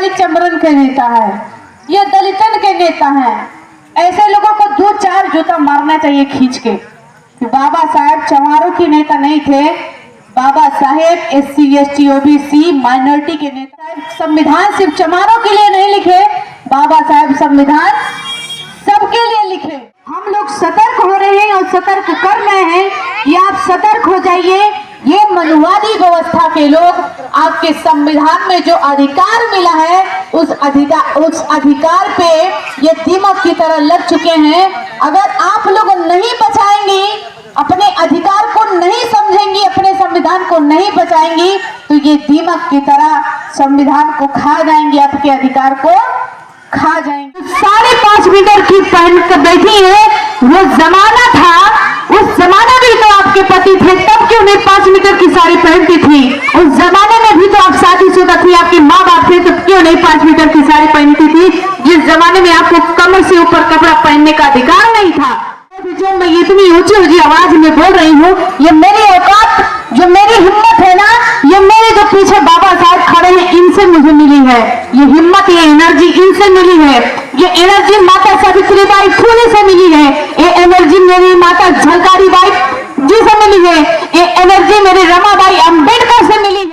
दलित के नेता है, ये दलितन के नेता है। ऐसे लोगों को 2-4 जूता मारना चाहिए खींच के। बाबा साहेब चमारों के नेता नहीं थे, Baba Saheb SC ST OBC minority के नेता। संविधान सिर्फ चमारों के लिए नहीं लिखे, बाबा साहेब संविधान सबके लिए लिखे। हम लोग सतर्क हो रहे हैं और सतर्क कर रहे हैं कि आप सतर्क हो जाइए। ये मनुवादी व्यवस्था के लोग आपके संविधान में जो अधिकार मिला है उस अधिकार पे ये दीमक की तरह लग चुके हैं। अगर आप लोग नहीं बचाएंगे, अपने अधिकार को नहीं समझेंगी, अपने संविधान को नहीं बचाएंगी, तो ये दीमक की तरह संविधान को खा जाएंगे, आपके अधिकार को खा जाएंगे। 5.5 मीटर की पहन कर बैठी है, वो जमाना था, उस जमाने में तो आपके पति थे, तब क्यों नहीं 5 मीटर की साड़ी पहनती थी? उस जमाने में भी तो आप शादीशुदा थी, आपके माँ बाप थे, तो क्यों नहीं 5 मीटर की साड़ी पहनती थी? जिस जमाने में आपको कमर से ऊपर कपड़ा पहनने का अधिकार नहीं था। जो मैं इतनी ऊंची आवाज में बोल रही हूँ, ये मेरी औकात, जो मेरी हिम्मत है ना, ये मेरे जो पीछे बाबा साहब खड़े हैं, इनसे मुझे मिली है। ये हिम्मत, ये एनर्जी इनसे मिली है। ये एनर्जी माता सावित्रीबाई फुले से मिली है। ये एनर्जी मेरी माता झलकारी बाई जी से मिली है। ये एनर्जी मेरी रमाबाई अम्बेडकर से मिली है।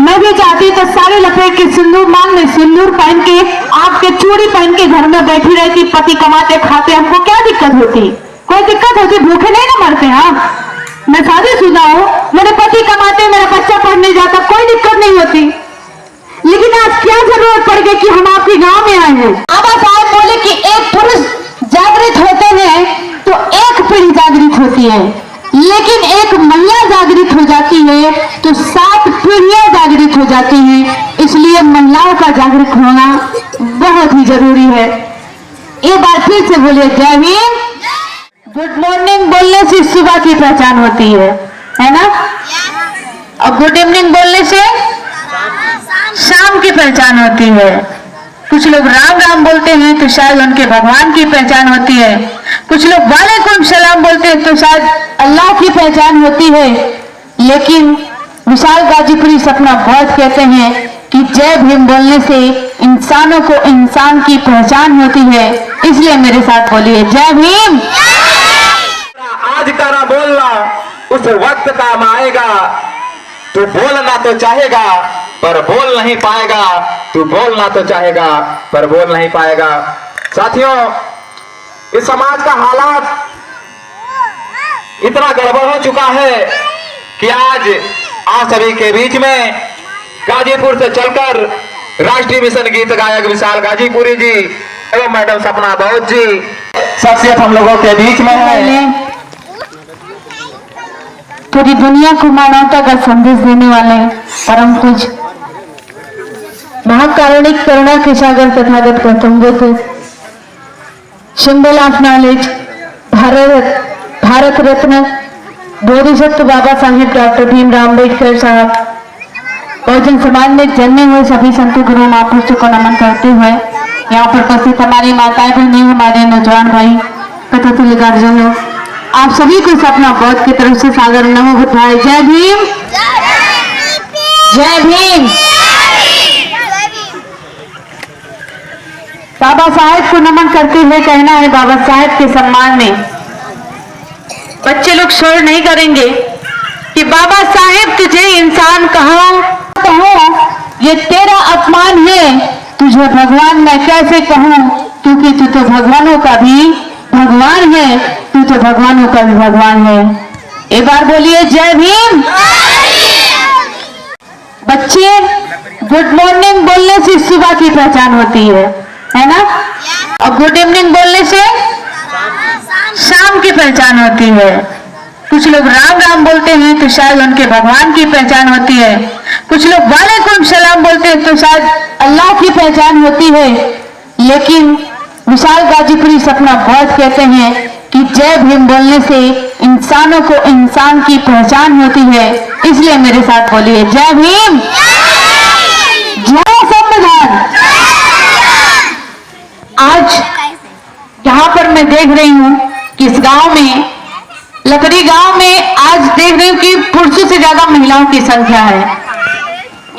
मैं भी चाहती तो सारे लपेट के सिंदूर मांग में सिंदूर पहन के, आपके चूड़ी पहन के घर में बैठी रहती, पति कमाते खाते, हमको क्या दिक्कत होती? कोई दिक्कत होती? भूखे नहीं ना मरते। हाँ, मैं शादीशुदा हूँ, मेरे पति कमाते, मेरा बच्चा पढ़ने जाता, कोई दिक्कत नहीं होती। लेकिन आज क्या जरूरत पड़ गई कि हम आपके गांव में आए हैं? बाबा साहब बोले कि एक पुरुष जागृत होते हैं तो एक पीढ़ी जागृत होती है, लेकिन एक महिला जागृत हो जाती है तो 7 पीढ़ियां जागृत हो जाती हैं। इसलिए महिलाओं का जागृत होना बहुत ही जरूरी है। एक बार फिर से बोलिए जय भीम। गुड मॉर्निंग बोलने से सुबह की पहचान होती है ना? और गुड इवनिंग बोलने से शाम की पहचान होती है। कुछ लोग राम राम बोलते हैं तो शायद उनके भगवान की पहचान होती है। कुछ लोग वालेकुम सलाम बोलते हैं तो शायद अल्लाह की पहचान होती है। लेकिन विशाल गाजीपुरी सपना बहुत कहते हैं कि जय भीम बोलने से इंसानों को इंसान की पहचान होती है। इसलिए मेरे साथ बोलिए जय भीम। आज का ना बोलना उस वक्त काम आएगा। तू बोलना तो चाहेगा पर बोल नहीं पाएगा। तू बोलना तो चाहेगा पर बोल नहीं पाएगा। साथियों, इस समाज का हालात इतना गड़बड़ हो चुका है कि आज आप सभी के बीच में गाजीपुर से चलकर राष्ट्रीय मिशन गीत गायक विशाल गाजीपुरी जी एवं मैडम सपना बौद्ध जी शख्सियत हम लोगों के बीच में है। पूरी दुनिया को मानवता का संदेश देने वाले परम पूज्य महाकारुणिक करुणा के सागर Tathagata Gautam Buddha, symbol of knowledge, Bharat Ratna Bodhisattva Baba Saheb doctor Bhimrao Ambedkar Sahab, Bahujan समाज में जन्मे हुए सभी संतों गुरु महापुरुषों को नमन करते हुए यहाँ पर उपस्थित हमारी माताएं बहनें, हमारे नौजवान भाई तथा तुल्यगार्जनों, आप सभी को सपना बौद्ध की तरफ से सागर नमो बुद्धाय। जय भीम, जय भीम। बाबा साहेब को नमन करते हुए कहना है बाबा साहेब के सम्मान में बच्चे लोग शोर नहीं करेंगे कि बाबा साहेब तुझे इंसान कहो, ये तेरा अपमान है। तुझे भगवान मैं कैसे कहूँ, क्योंकि तू तो भगवानों का भी भगवान है, तू तो भगवानों का भी भगवान है। एक बार बोलिए जय भीम। बच्चे, गुड मॉर्निंग बोलने से सुबह की पहचान होती है ना? और गुड इवनिंग बोलने से शाम की पहचान होती है। कुछ लोग राम राम बोलते हैं तो शायद उनके भगवान की पहचान होती है। कुछ लोग वालेकुम सलाम बोलते हैं तो शायद अल्लाह की पहचान होती है। लेकिन विशाल गाजीपुरी सपना बहुत कहते हैं कि जय भीम बोलने से इंसानों को इंसान की पहचान होती है। इसलिए मेरे साथ बोलिए जय भीम, जय संविधान। आज यहाँ पर मैं देख रही हूँ कि इस गांव में, लकड़ी गांव में, आज देख रही हूँ कि पुरुषों से ज्यादा महिलाओं की संख्या है।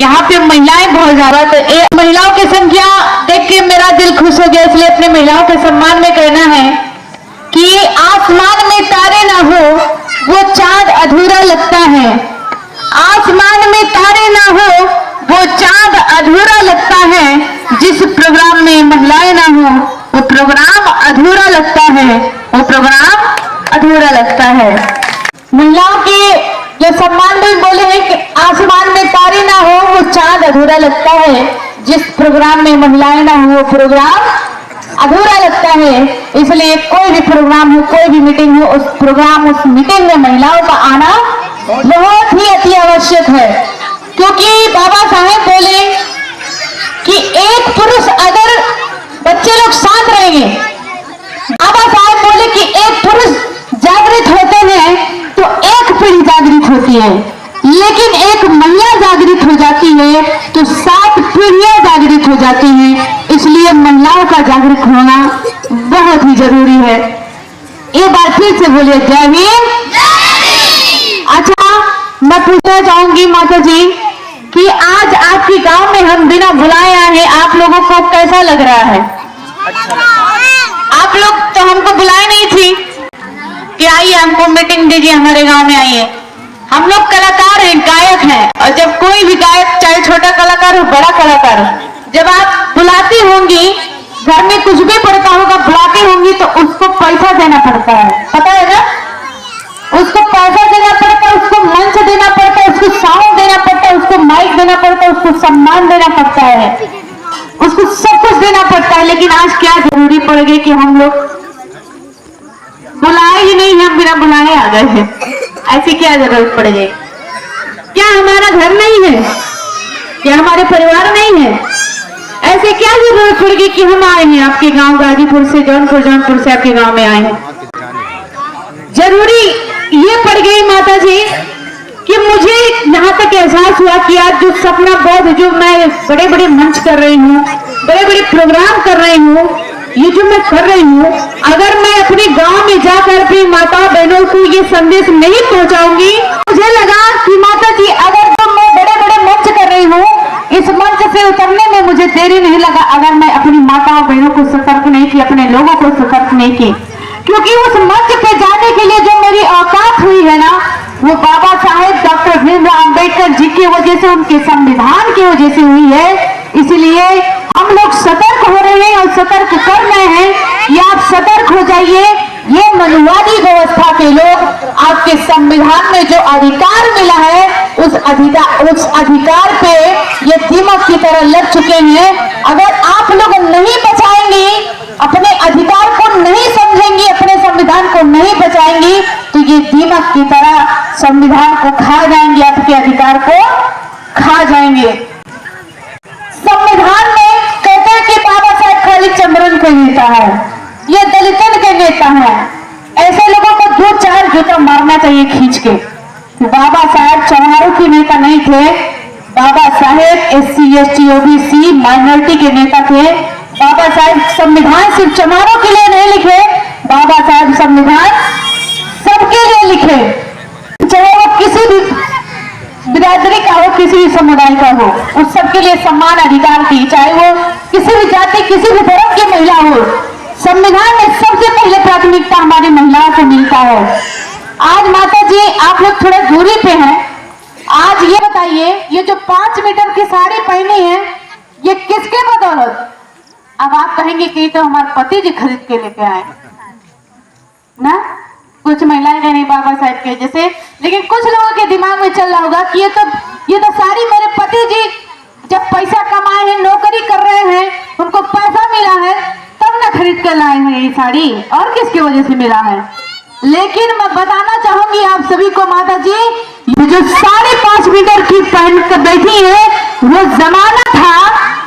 यहाँ पे महिलाएं बहुत ज्यादा, तो महिलाओं महिलाओं की संख्या देख के मेरा दिल खुश हो गया, इसलिए अपने महिलाओं के सम्मान में कहना है कि आसमान में तारे ना हो वो चांद अधूरा लगता है। आसमान में तारे ना हो वो चांद अधूरा लगता है। जिस प्रोग्राम में महिलाएं ना हो वो प्रोग्राम अधूरा लगता है, वो प्रोग्राम अधूरा लगता है। महिलाओं के जो सम्मान में बोले हैं कि आसमान में तारे ना हो वो चांद अधूरा लगता है। जिस प्रोग्राम में महिलाएं ना हो वो प्रोग्राम अधूरा लगता है। इसलिए कोई भी प्रोग्राम हो, कोई भी मीटिंग हो, उस प्रोग्राम उस मीटिंग में महिलाओं का आना बहुत ही अति आवश्यक है। क्योंकि बाबा साहेब बोले कि एक पुरुष अगर बच्चे लोग शांत रहेंगे, बाबा साहेब बोले कि एक पुरुष जागृत होते हैं तो एक पीढ़ी जागृत होती है, लेकिन एक महिला जागृत हो जाती है तो 7 पीढ़ियां जागृत हो जाती हैं। इसलिए महिलाओं का जागृत होना बहुत ही जरूरी है। एक बार फिर से बोलिए जय हिंद। अच्छा, मैं पूछना चाहूंगी माता जी कि आज आपके गांव में हम बिना बुलाए आए हैं, आप लोगों को कैसा लग रहा है? आप लोग तो हमको बुलाए नहीं थी कि आइए हमको मीटिंग दीजिए, हमारे गांव में आइए। हम लोग कलाकार हैं, गायक हैं, और जब कोई भी गायक, चाहे छोटा कलाकार हो बड़ा कलाकार हो, जब आप बुलाती होंगी, घर में कुछ भी पड़ता होगा, बुलाती होंगी तो उसको पैसा देना पड़ता है, पता है ना? उसको पैसा देना पड़ता है, उसको मंच देना पड़ता है, उसको साउंड देना पड़ता है, उसको माइक देना पड़ता है, उसको सम्मान देना पड़ता है, उसको सब कुछ देना पड़ता है। लेकिन आज क्या जरूरी पड़ गई कि हम लोग बुलाए ही नहीं, हम बिना बुलाए आ गए हैं। ऐसी क्या जरूरत पड़ गई? क्या हमारा घर नहीं है? क्या हमारे परिवार नहीं है? ऐसे क्या जरूरत पड़ गई कि हम आए हैं आपके गांव, गाजीपुर से, जौनपुर से आपके गांव में आए हैं? जरूरी ये पड़ गई माता जी कि मुझे यहाँ तक एहसास हुआ कि आज जो सपना बहुत, जो मैं बड़े बड़े मंच कर रही हूँ, बड़े बड़े प्रोग्राम कर रही हूँ, ये जो मैं कर रही हूँ, अगर मैं अपने गांव में जाकर भी माता बहनों को ये संदेश नहीं पहुंचाऊंगी, मुझे लगा कि माता जी अगर तो मैं बड़े बड़े मंच कर रही हूँ, इस मंच से उतरने में मुझे देरी नहीं लगा अगर मैं अपनी माताओं बहनों को सतर्क नहीं की, अपने लोगों को सतर्क नहीं की। क्योंकि उस मंच पे जाने के लिए जो मेरी औकात हुई है ना, वो बाबा साहेब डॉक्टर भीमराव अंबेडकर जी की वजह से, उनके संविधान की वजह से हुई है। इसलिए हम लोग सतर्क हो रहे हैं और सतर्क कर रहे हैं। ये आप सतर्क हो जाइए। ये मनुवादी व्यवस्था के लोग आपके संविधान में जो अधिकार मिला है, उस अधिकार पे ये दीमक की तरह लग चुके हैं। अगर आप लोग नहीं बचाएंगे, अपने अधिकार को नहीं समझेंगी, अपने संविधान को नहीं बचाएंगी, तो ये दीमक की तरह संविधान को खा जाएंगे, आपके अधिकार को खा जाएंगे। संविधान में कहते हैं कि बाबा साहेब खाली चंद्रन के नेता है, ये दलितन के नेता है। ऐसे लोगों को 2-4 जूता मारना चाहिए खींच के। बाबा साहेब चमारों के नेता नहीं थे, Baba Saheb SC ST OBC minority के नेता थे। बाबा साहेब संविधान सिर्फ चमारों के लिए नहीं लिखे, बाबा साहेब संविधान सबके लिए लिखे, चाहे वो किसी भी बिरादरी का हो, किसी भी समुदाय का हो, उस सबके लिए समान अधिकार थी, चाहे वो किसी भी जाति, किसी भी धर्म की महिला हो। संविधान में सबसे पहले प्राथमिकता हमारी महिलाओं को मिलता है। आज माता जी आप लोग थोड़ा दूरी पे हैं, आज ये बताइए, ये जो 5 मीटर की साड़ी पहनी है, ये किसके बदौलत? अब आप कहेंगे कि तो हमारे पति जी खरीद के लेके आए ना, कुछ महिलाएं नहीं बाबा साहेब के जैसे, लेकिन कुछ लोगों के दिमाग में चल रहा होगा कि ये तो साड़ी मेरे पति जी जब पैसा कमाए हैं, नौकरी कर रहे हैं, उनको पैसा मिला है, तब ना खरीद कर लाए हैं ये साड़ी, और किसकी वजह से मिला है? लेकिन मैं बताना चाहूंगी आप सभी को माता जी, ये जो 5.5 मीटर की पहन कर बैठी है, वो जमाना था,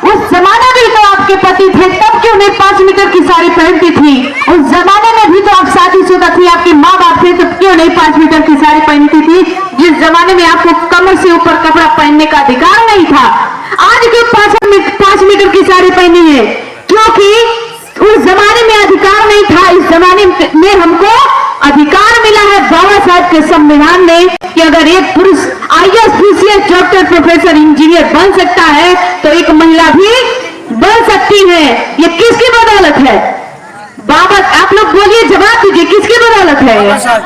उस जमाने में तो आपके पति थे, तब क्यों नहीं 5 मीटर की साड़ी पहनती थी? उस जमाने में भी तो आप शादीशुदा थी, आपके माँ बाप थे, तब क्यों नहीं 5 मीटर की साड़ी पहनती थी? जिस जमाने में आपको कमर से ऊपर कपड़ा पहनने का अधिकार नहीं था, आज क्यों 5 मीटर की साड़ी पहनी है? क्योंकि उस जमाने में अधिकार नहीं था, इस जमाने में हमको अधिकार मिला है बाबा साहब के संविधान में कि अगर एक पुरुष IAS PCS doctor professor engineer बन सकता है, तो एक महिला भी है, ये किसकी बदौलत है? बाबा, आप लोग बोलिए, जवाब दीजिए, किसकी बदौलत है ये?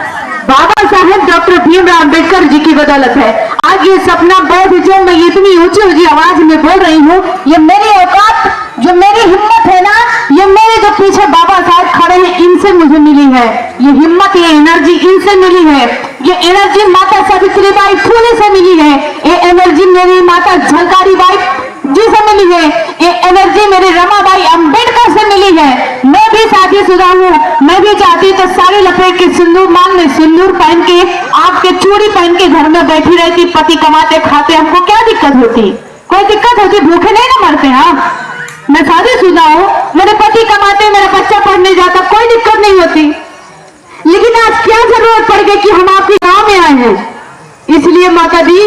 बाबा साहेब डॉक्टर भीमराव अंबेडकर जी की बदौलत है। आज ये सपना बोध जो मैं इतनी ऊंची ऊंची आवाज में बोल रही हूँ, ये मेरी औकात, जो मेरी हिम्मत है ना, ये मेरे जो पीछे बाबा साहब खड़े हैं इनसे मुझे मिली है। ये हिम्मत, ये एनर्जी इनसे मिली है। ये एनर्जी माता सावित्रीबाई फुले से मिली है। ये एनर्जी मेरी माता झलकारी बाई जी से मिली है। ये एनर्जी मेरे रमाबाई अंबेडकर से मिली है। मैं भी शादीशुदा हूँ, मैं भी चाहती तो साड़ी लपेट के सिंदूर मांग में सिंदूर पहन के, आपके चूड़ी पहन के घर में बैठी रहती, पति कमाते खाते, हमको क्या दिक्कत होती? कोई दिक्कत होती? भूखे नहीं ना मरते हम। मैं शादीशुदा हूँ, मेरे पति कमाते, मेरा बच्चा पढ़ने जाता, कोई दिक्कत नहीं होती। लेकिन आज क्या जरूरत पड़ गई कि हम आपके गांव में आए हैं? इसलिए माता दी,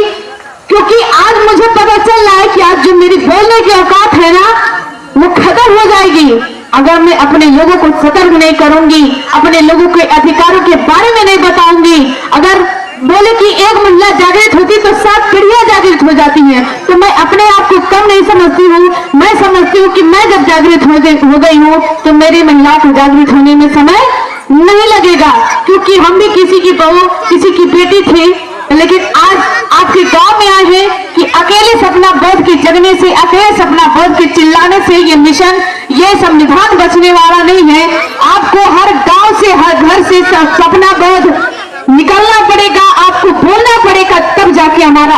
क्योंकि आज मुझे पता चल रहा है कि आज जो मेरी बोलने की औकात है ना, वो खत्म हो जाएगी अगर मैं अपने लोगों को सतर्क नहीं करूंगी, अपने लोगों के अधिकारों के बारे में नहीं बताऊंगी। अगर बोले कि एक महिला जागृत होती तो 7 पीढ़ियां जागृत हो जाती हैं, तो मैं अपने आप को कम नहीं समझती हूँ। मैं समझती हूँ कि मैं जब जागृत हो गई हूँ तो मेरी महिलाओं को जागृत होने में समय नहीं लगेगा, क्योंकि हम भी किसी की बहू, किसी की बेटी थे। लेकिन आज आपके गांव में आए हैं कि अकेले सपना बोध के जगने से, अकेले सपना बोध के चिल्लाने से ये मिशन, ये संविधान बचने वाला नहीं है। आपको हर गांव से, हर घर से सपना बोध निकलना पड़ेगा, आपको बोलना पड़ेगा, तब जाके हमारा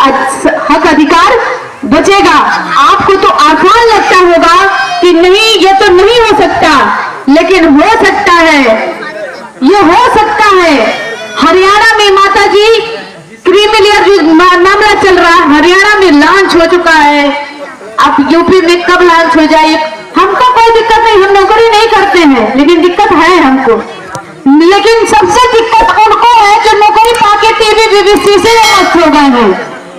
हक अधिकार बचेगा। आपको तो आसान लगता होगा कि नहीं, ये तो नहीं हो सकता, लेकिन हो सकता है, ये हो सकता है। हरियाणा में माता जी क्रीमी लेयर जो मामला चल रहा है, हरियाणा में लॉन्च हो चुका है। अब यूपी में कब लॉन्च हो जाए, हमको कोई दिक्कत नहीं, हम नौकरी नहीं करते हैं, लेकिन दिक्कत है हमको। लेकिन सबसे दिक्कत उनको है जो नौकरी पाके टीवी बीबीसी से मस्त हो गए हैं,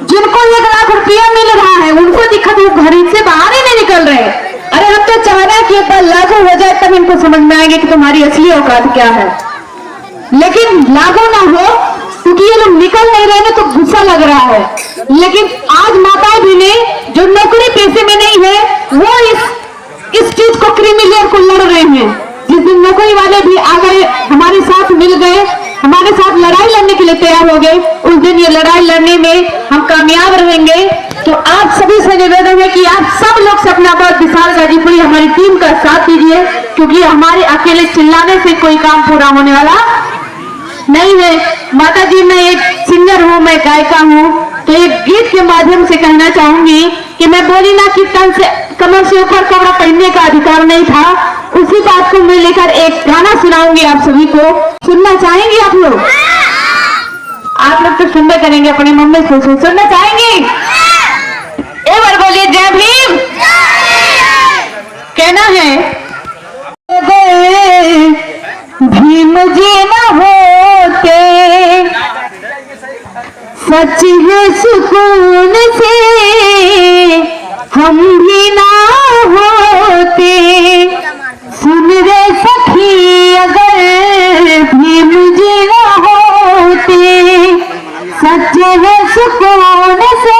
जिनको 1 लाख रुपया मिल रहा है, उनको दिक्कत, वो घर से बाहर ही नहीं निकल रहे। अरे हम तो चाह रहे हैं कि एक बार लागू हो जाए, तब इनको समझ में आएंगे कि तुम्हारी असली औकात क्या है। लेकिन लागू ना हो, क्योंकि ये लोग निकल नहीं रहे हैं, तो गुस्सा लग रहा है। लेकिन आज माताएं भी ने जो नौकरी पैसे में नहीं है, वो इस चीज को क्रीमी लेयर को लड़ रहे हैं। जिस दिन नौकरी वाले भी आ गए, हमारे साथ मिल गए, हमारे साथ लड़ाई लड़ने के लिए तैयार हो गए, उस दिन ये लड़ाई लड़ने में हम कामयाब रहेंगे। तो आप सभी से निवेदन है कि आप सब लोग सपना बोध विशाल गाजीपुरी हमारी टीम का साथ दीजिए, क्योंकि हमारे अकेले चिल्लाने से कोई काम पूरा होने वाला नहीं है। माता जी, मैं एक सिंगर हूँ, मैं गायिका हूँ, तो एक गीत के माध्यम से कहना चाहूंगी कि मैं बोली ना कि तन से, कमर से ऊपर कपड़ा पहनने का अधिकार नहीं था, उसी बात को मैं लेकर एक गाना सुनाऊंगी आप सभी को। सुनना चाहेंगे आप लोग? आप लोग तो सुनना करेंगे, अपनी मम्मी से सुनना चाहेंगे? एक बार बोलिए, जय भीम। कहना है, भीम जी न होते, सच है सुकून से हम भी ना होते। सुन रे सखी, अगर भीम जी न होते, सच है सुकून से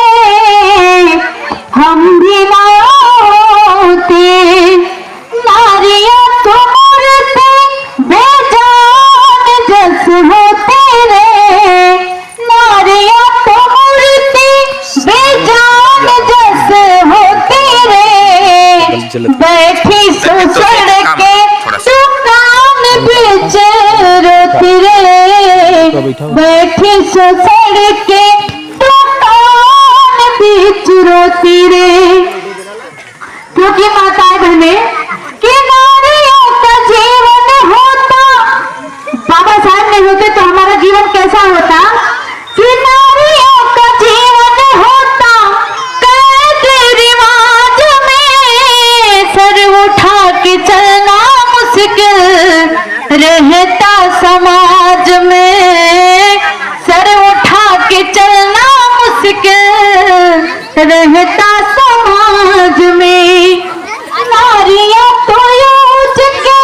हम भी ना होते। नारियां तो मरते बेजान जस होते रे, नारियां तो मरते बेजान जस होते रे। बैठी सुसड़ के दुकान बेच रोती रे, बैठी सुसड़ के दुकान बेच रोती रे। क्योंकि माताएं बहने कि नारियों का जीवन होता, बाबा साहब नहीं होते तो हमारा जीवन कैसा होता? कि नारियों का जीवन होता कैद रिवाज में, सर उठा के चलना मुश्किल रहता समाज में, सर उठा के चलना मुश्किल रहता समाज में। नारियां तो यूज के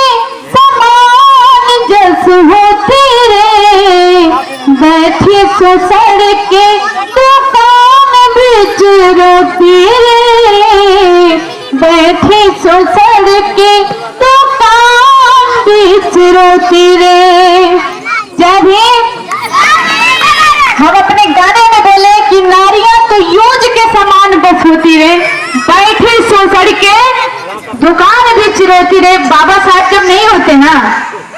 समान जस होती रे, बैठी सुसड़ के दुकान बेच रोती रे, बैठी सुसड़ के दुकान बीच रोती रे। जय भीम। हम अपने गाने में बोले कि नारियां तो यूज के समान बस होती रे, बैठी सोसड़ के दुकान भी चिरोती रे। बाबा साहब जब नहीं होते ना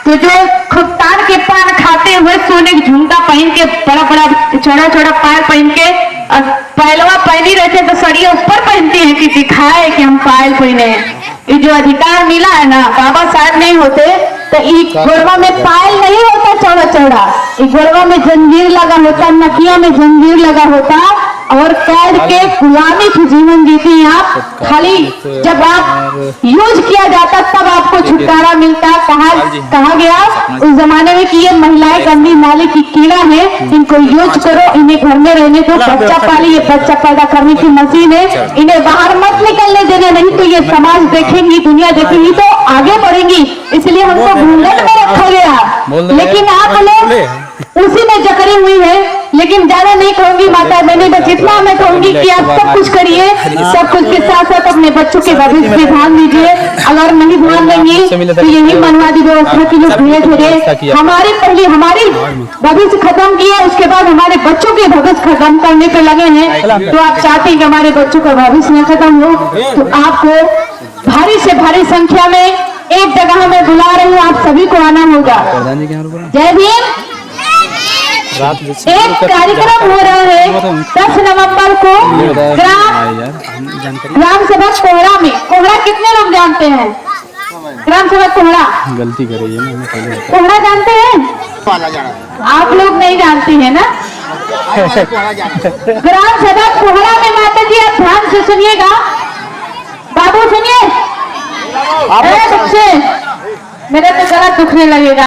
तो जो खुफ्तान के पान खाते हुए सोने की झुमका पहन के बड़ा बड़ा छोटा छोटा पायल पहन के और पहलवा पहनी रहते तो सड़िया ऊपर पहनती है कि दिखाए कि हम पायल पहने हैं। ये जो अधिकार मिला है ना, बाबा साहब नहीं होते तो ये गोरवा में पायल नहीं होता चौड़ा चौड़ा, ये गोरवा में जंजीर लगा होता, नकिया में जंजीर लगा होता और कैद के गुलामी की जीवन जीती आप। खाली जब आप यूज किया जाता तब आपको छुटकारा मिलता। कहा गया उस जमाने में कि ये महिलाएं गंदी नाली की कीड़ा है, इनको यूज करो, इन्हें घर में रहने दो, बच्चा पाली, ये बच्चा पैदा करने की मशीन है, इन्हें बाहर मत निकलने देना, नहीं तो ये समाज देखेंगी, दुनिया देखेंगी तो आगे बढ़ेंगी, इसलिए हमको घूंघट में रखा गया। लेकिन आप लोग उसी में जकड़ी हुई है। लेकिन ज्यादा नहीं कहूंगी माता बहनी, बस इतना मैं कहूंगी कि आप सब कुछ करिए, सब कुछ के साथ साथ अपने बच्चों के भविष्य पे ध्यान दीजिए। अगर नहीं ध्यान देंगे तो यही मनवादी व्यवस्था की जो धीरे धीरे हमारी भविष्य खत्म किया, उसके बाद हमारे बच्चों के भविष्य खत्म करने पे लगे हैं। तो आप चाहते हैं कि हमारे बच्चों का भविष्य न खत्म हो, तो आपको भारी से भारी संख्या में एक जगह में बुला रही हूँ, आप सभी को आना होगा। जय भीम। एक कार्यक्रम हो रहा है 10 नवंबर को ग्राम सभा कोहरा में। कोहरा कितने लोग जानते हैं? ग्राम सभा कोहरा गलती कर रही है ना, कोहरा जानते हैं? आप लोग नहीं जानती है ना। ग्राम सभा कोहरा में माता जी आप ध्यान से सुनिएगा, बाबू सुनिए, बच्चे मेरा तो गला दुखने लगेगा।